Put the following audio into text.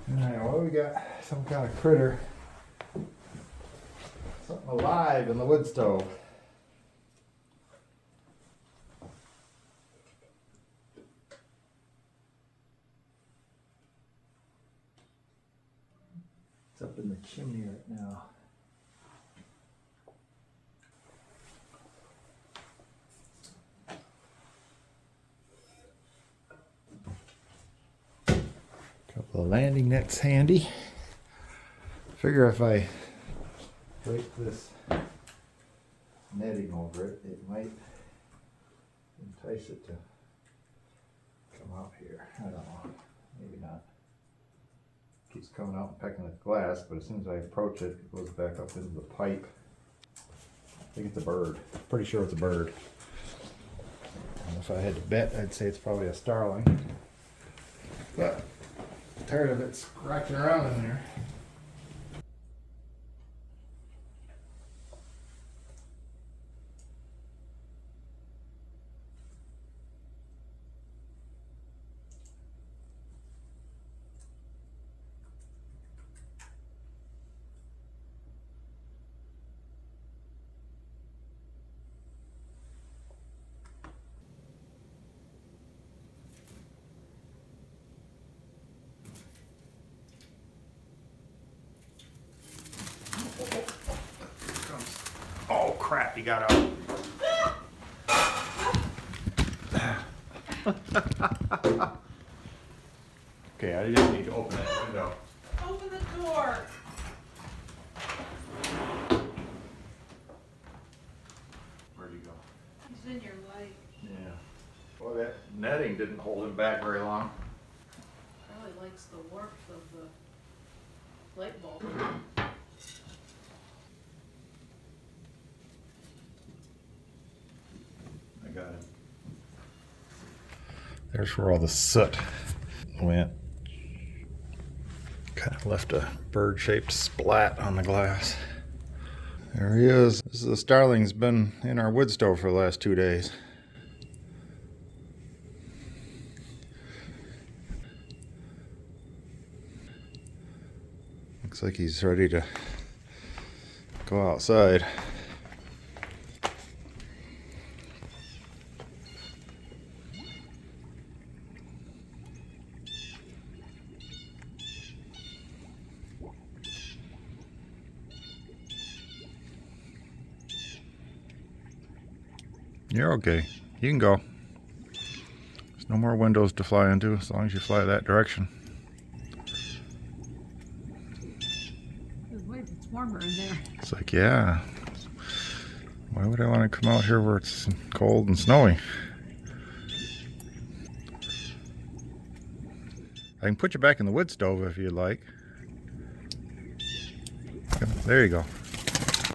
Alright, well, we got some kind of critter. Something alive in the wood stove. It's up in the chimney right now. Couple of landing nets handy. Figure if I break this netting over it, it might entice it to come out here. I don't know. Maybe not. Keeps coming out and pecking at the glass, but as soon as I approach it, it goes back up into the pipe. I think it's a bird. Pretty sure it's a bird. And if I had to bet, I'd say it's probably a starling. But I'm tired of it scratching around in there. Oh crap, he got out. Okay, I just need to open that window. Open the door. Where'd he go? He's in your light. Yeah. Well, that netting didn't hold him back very long. Probably likes the warmth of the light bulb. I got him. There's where all the soot went. Kind of left a bird-shaped splat on the glass. There he is. This is the starling's been in our wood stove for the last 2 days. Looks like he's ready to go outside. You're okay. You can go. There's no more windows to fly into as long as you fly that direction. Wait, it's warmer in there. It's like, yeah. Why would I want to come out here where it's cold and snowy? I can put you back in the wood stove if you'd like. There you go.